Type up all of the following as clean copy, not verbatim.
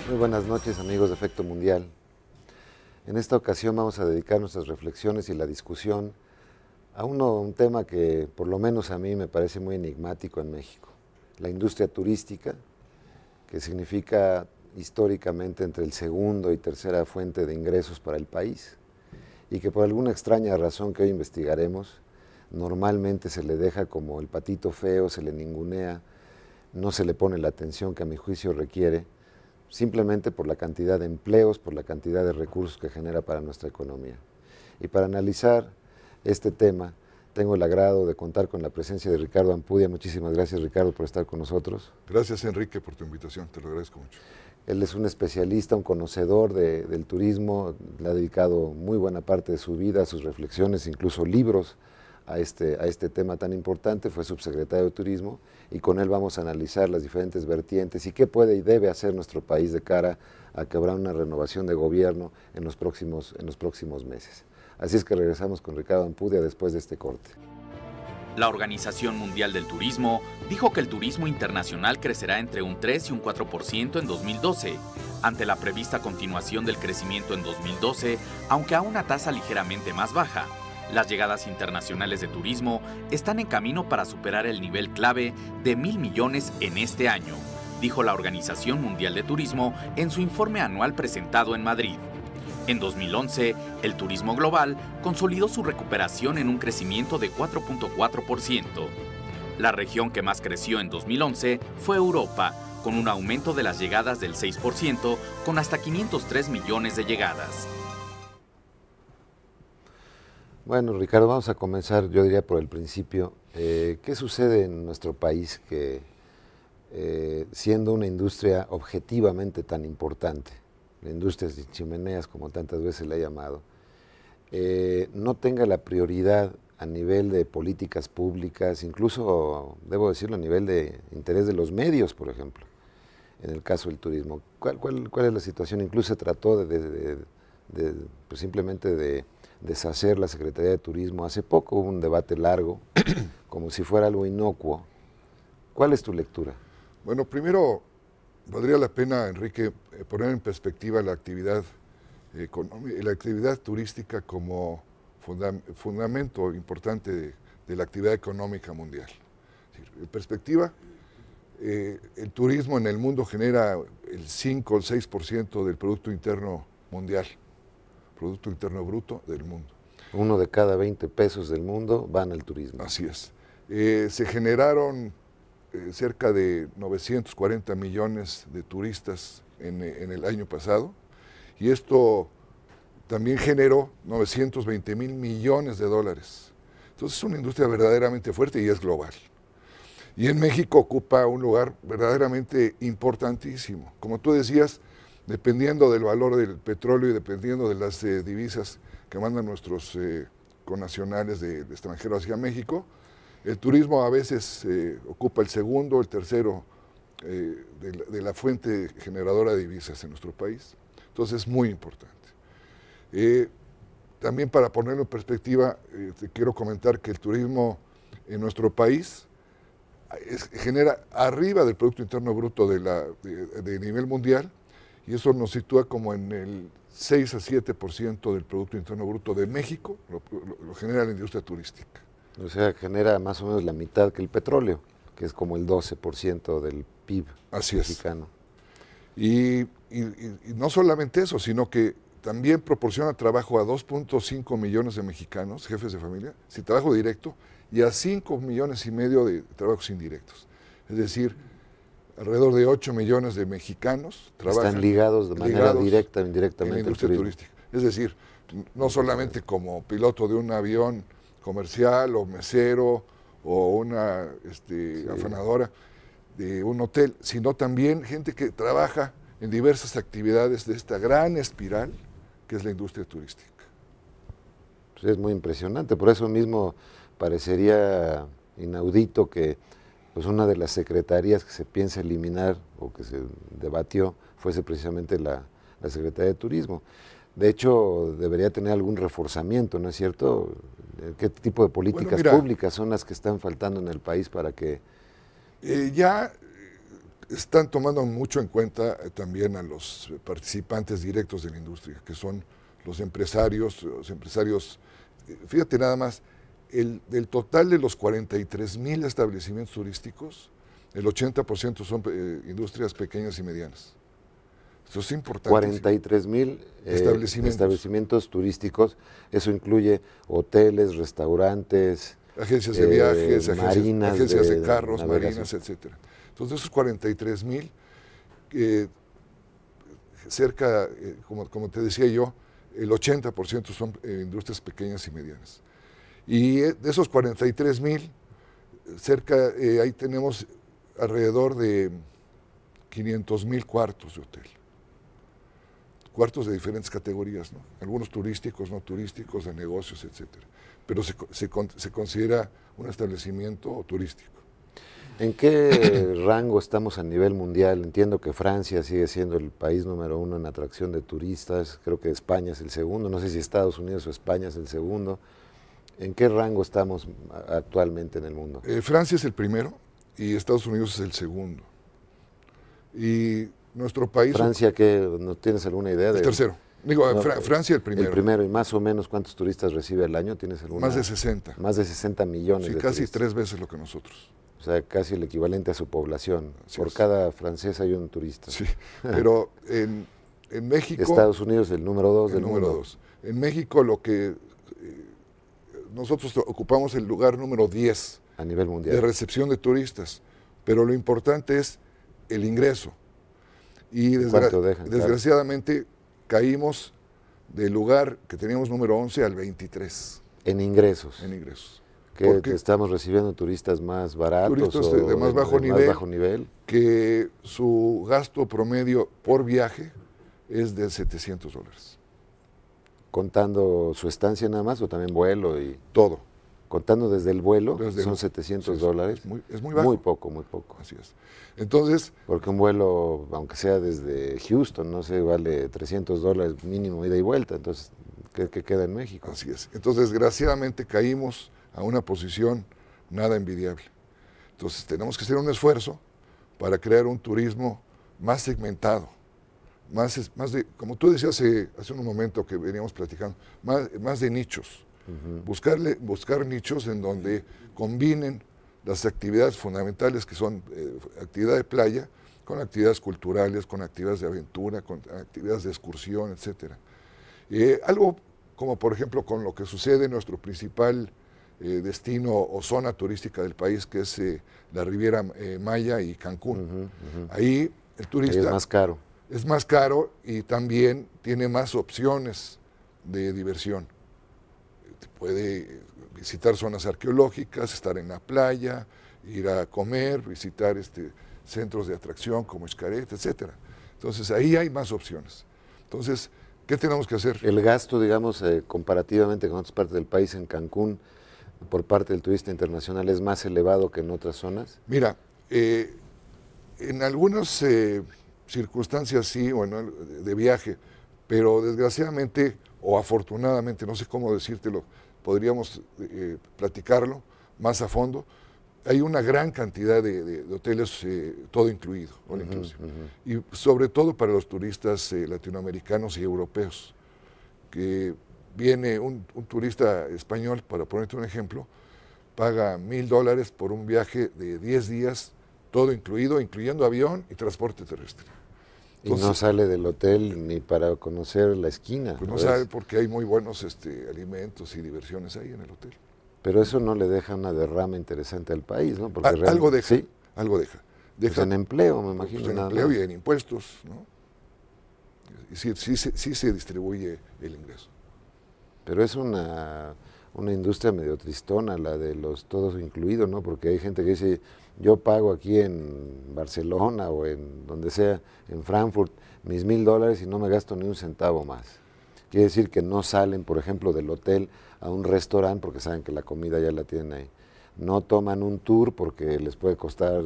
Muy buenas noches, amigos de Efecto Mundial. En esta ocasión vamos a dedicar nuestras reflexiones y la discusión a un tema que por lo menos a mí me parece muy enigmático en México, la industria turística, que significa históricamente entre el segundo y tercera fuente de ingresos para el país y que por alguna extraña razón que hoy investigaremos, normalmente se le deja como el patito feo, se le ningunea, no se le pone la atención que a mi juicio requiere, simplemente por la cantidad de empleos, por la cantidad de recursos que genera para nuestra economía. Y para analizar este tema, tengo el agrado de contar con la presencia de Ricardo Ampudia. Muchísimas gracias, Ricardo, por estar con nosotros. Gracias, Enrique, por tu invitación, te lo agradezco mucho. Él es un especialista, un conocedor del turismo, le ha dedicado muy buena parte de su vida, sus reflexiones, incluso libros a este tema tan importante. Fue subsecretario de Turismo y con él vamos a analizar las diferentes vertientes y qué puede y debe hacer nuestro país de cara a que habrá una renovación de gobierno en los próximos meses. Así es que regresamos con Ricardo Ampudia después de este corte. La Organización Mundial del Turismo dijo que el turismo internacional crecerá entre un 3 y un 4% en 2012, ante la prevista continuación del crecimiento en 2012, aunque a una tasa ligeramente más baja. Las llegadas internacionales de turismo están en camino para superar el nivel clave de 1.000 millones en este año, dijo la Organización Mundial de Turismo en su informe anual presentado en Madrid. En 2011, el turismo global consolidó su recuperación en un crecimiento de 4.4%. La región que más creció en 2011 fue Europa, con un aumento de las llegadas del 6%, con hasta 503 millones de llegadas. Bueno, Ricardo, vamos a comenzar, yo diría, por el principio. ¿Qué sucede en nuestro país que, siendo una industria objetivamente tan importante, la industria de chimeneas, como tantas veces la he llamado, no tenga la prioridad a nivel de políticas públicas, incluso, debo decirlo, a nivel de interés de los medios, por ejemplo, en el caso del turismo? ¿Cuál es la situación? Incluso se trató pues simplemente de deshacer la Secretaría de Turismo. Hace poco hubo un debate largo, como si fuera algo inocuo. ¿Cuál es tu lectura? Bueno, primero, valdría la pena, Enrique, poner en perspectiva la actividad económica, la actividad turística como fundamento importante de la actividad económica mundial. En perspectiva, el turismo en el mundo genera el 5 o el 6% del Producto Interno Mundial, Producto Interno Bruto del mundo. 1 de cada 20 pesos del mundo van al turismo. Así es. Se generaron cerca de 940 millones de turistas en el año pasado, y esto también generó 920 mil millones de dólares. Entonces es una industria verdaderamente fuerte y es global. Y en México ocupa un lugar verdaderamente importantísimo. Como tú decías, dependiendo del valor del petróleo y dependiendo de las divisas que mandan nuestros connacionales de extranjero hacia México, el turismo a veces ocupa el segundo, el tercero de la fuente generadora de divisas en nuestro país. Entonces es muy importante. También para ponerlo en perspectiva, te quiero comentar que el turismo en nuestro país genera arriba del Producto Interno Bruto de nivel mundial, y eso nos sitúa como en el 6 a 7% del Producto Interno Bruto de México, lo genera la industria turística. O sea, genera más o menos la mitad que el petróleo, que es como el 12% del PIB mexicano. Y no solamente eso, sino que también proporciona trabajo a 2.5 millones de mexicanos, jefes de familia, sin trabajo directo, y a 5 millones y medio de trabajos indirectos. Es decir, alrededor de 8 millones de mexicanos están ligados de manera directa o indirectamente en la industria turística. Es decir, no solamente como piloto de un avión comercial o mesero o una afanadora de un hotel, sino también gente que trabaja en diversas actividades de esta gran espiral que es la industria turística. Pues es muy impresionante, por eso mismo parecería inaudito que pues una de las secretarías que se piensa eliminar o que se debatió fuese precisamente la Secretaría de Turismo. De hecho, debería tener algún reforzamiento, ¿no es cierto? ¿Qué tipo de políticas públicas son las que están faltando en el país para que...? Ya están tomando mucho en cuenta también a los participantes directos de la industria, que son los empresarios, fíjate nada más, del total de los 43,000 establecimientos turísticos, el 80% son industrias pequeñas y medianas. Eso es importante. 43,000 establecimientos turísticos, eso incluye hoteles, restaurantes, agencias de viajes, marinas, agencias de carros, marinas, etcétera. Entonces, esos 43,000, cerca, como te decía yo, el 80% son industrias pequeñas y medianas. Y de esos 43,000, ahí tenemos alrededor de 500,000 cuartos de hotel. Cuartos de diferentes categorías, ¿no? Algunos turísticos, no turísticos, de negocios, etcétera. Pero se considera un establecimiento turístico. ¿En qué rango estamos a nivel mundial? Entiendo que Francia sigue siendo el país número 1 en atracción de turistas, creo que España es el segundo, no sé si Estados Unidos o España es el segundo. ¿En qué rango estamos actualmente en el mundo? Francia es el primero y Estados Unidos es el segundo. Y nuestro país... ¿Francia qué? ¿No tienes alguna idea? El tercero. Digo, no, Francia el primero. El primero, ¿y más o menos cuántos turistas recibe al año? ¿Tienes alguna? Más de 60. Más de 60 millones sí, de casi turistas. 3 veces lo que nosotros. O sea, casi el equivalente a su población. Así Por es. cada francés hay un turista. Sí, pero en México... Estados Unidos el número 2 del número mundo. 2. En México nosotros ocupamos el lugar número 10 a nivel mundial de recepción de turistas, pero lo importante es el ingreso. Y desgraciadamente caímos del lugar que teníamos número 11 al 23. En ingresos. En ingresos. Que estamos recibiendo turistas más baratos turistas o de más bajo nivel, que su gasto promedio por viaje es de $700. ¿Contando su estancia nada más o también vuelo? Y todo. Contando desde el vuelo, son $700. Es muy bajo. Muy poco. Así es. Entonces... Porque un vuelo, aunque sea desde Houston, no sé, vale $300 mínimo ida y vuelta. Entonces, ¿qué queda en México? Así es. Entonces, desgraciadamente caímos a una posición nada envidiable. Entonces, tenemos que hacer un esfuerzo para crear un turismo más segmentado, más de, como tú decías hace un momento que veníamos platicando, más de nichos. Buscar nichos en donde combinen las actividades fundamentales que son actividad de playa con actividades culturales, con actividades de aventura, con actividades de excursión, etc. Algo como por ejemplo con lo que sucede en nuestro principal destino o zona turística del país, que es la Riviera Maya y Cancún. Ahí el turista... Ahí es más caro. Es más caro y también tiene más opciones de diversión. Puede visitar zonas arqueológicas, estar en la playa, ir a comer, visitar centros de atracción como Xcaret, etc. Entonces ahí hay más opciones. Entonces, ¿qué tenemos que hacer? El gasto, digamos, comparativamente con otras partes del país, en Cancún, por parte del turista internacional, ¿es más elevado que en otras zonas? Mira, en algunas circunstancias sí, bueno, de viaje, pero desgraciadamente o afortunadamente, no sé cómo decírtelo, podríamos platicarlo más a fondo. Hay una gran cantidad de hoteles, todo incluido, all inclusive. Y sobre todo para los turistas latinoamericanos y europeos, que viene un turista español, para ponerte un ejemplo, paga $1,000 por un viaje de 10 días, todo incluido, incluyendo avión y transporte terrestre. Entonces, y no sale del hotel ni para conocer la esquina. Pues no sabe porque hay muy buenos alimentos y diversiones ahí en el hotel. Pero eso no le deja una derrama interesante al país, ¿no? Porque algo deja, ¿sí? Algo deja. Pues en empleo, me imagino. Pues en empleo y en impuestos, ¿no? Y sí se distribuye el ingreso. Pero es una industria medio tristona, la de los todos incluidos, ¿no? Porque hay gente que dice, yo pago aquí en Barcelona o en donde sea, en Frankfurt, mis $1,000 y no me gasto ni un centavo más. Quiere decir que no salen, por ejemplo, del hotel a un restaurante porque saben que la comida ya la tienen ahí. No toman un tour porque les puede costar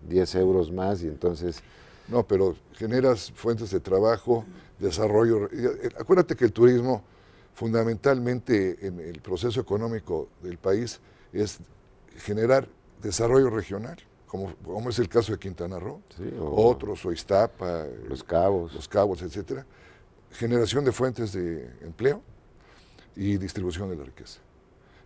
10 euros más y entonces... No, pero generas fuentes de trabajo, desarrollo. Acuérdate que el turismo, fundamentalmente en el proceso económico del país, es generar desarrollo regional. como es el caso de Quintana Roo, Sí, otros, o Iztapa, Los Cabos. Los Cabos, etcétera. Generación de fuentes de empleo y distribución de la riqueza.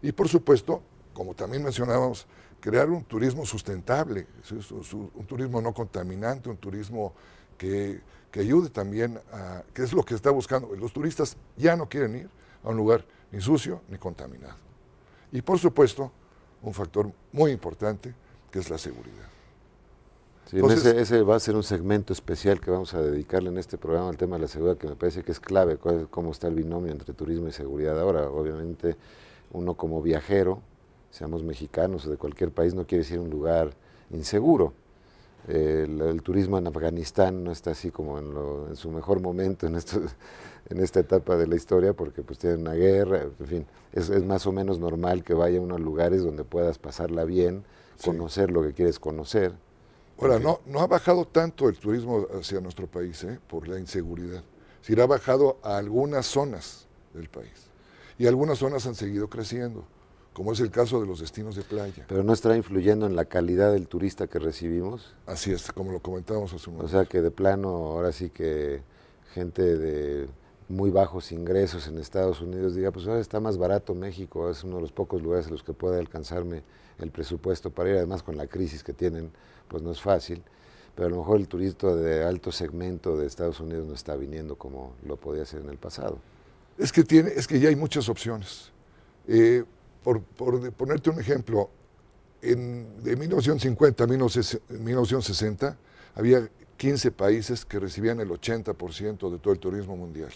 Y por supuesto, como también mencionábamos, crear un turismo sustentable, un turismo no contaminante, un turismo que ayude también a, que es lo que está buscando. Los turistas ya no quieren ir a un lugar ni sucio ni contaminado. Y por supuesto, un factor muy importante, que es la seguridad. Sí, entonces, ese va a ser un segmento especial que vamos a dedicarle en este programa al tema de la seguridad, que me parece que es clave, cómo está el binomio entre turismo y seguridad. Ahora, obviamente, uno como viajero, seamos mexicanos o de cualquier país, no quiere ir a un lugar inseguro. El turismo en Afganistán no está así como en su mejor momento en esta etapa de la historia, porque pues tienen una guerra, en fin, es más o menos normal que vaya a unos lugares donde puedas pasarla bien, conocer lo que quieres conocer. Ahora, no ha bajado tanto el turismo hacia nuestro país por la inseguridad. Sí, ha bajado a algunas zonas del país. Y algunas zonas han seguido creciendo, como es el caso de los destinos de playa. Pero no estará influyendo en la calidad del turista que recibimos. Así es, como lo comentábamos hace un momento. O sea que de plano, ahora sí que gente de muy bajos ingresos en Estados Unidos diga, pues ahora está más barato México, es uno de los pocos lugares a los que puede alcanzarme el presupuesto para ir, además con la crisis que tienen, pues no es fácil, pero a lo mejor el turista de alto segmento de Estados Unidos no está viniendo como lo podía hacer en el pasado. Es que ya hay muchas opciones. Por ponerte un ejemplo, de 1950 a 1960 había 15 países que recibían el 80% de todo el turismo mundial.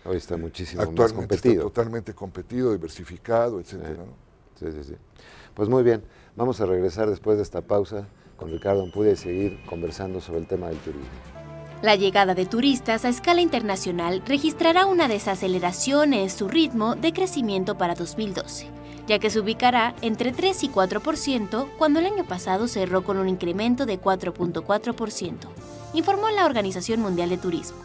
Hoy está muchísimo Actualmente más competido. está totalmente competido, diversificado, etcétera, ¿no? Sí. Pues muy bien, vamos a regresar después de esta pausa con Ricardo Ampudia y seguir conversando sobre el tema del turismo. La llegada de turistas a escala internacional registrará una desaceleración en su ritmo de crecimiento para 2012, ya que se ubicará entre 3 y 4% cuando el año pasado cerró con un incremento de 4.4%, informó la Organización Mundial de Turismo.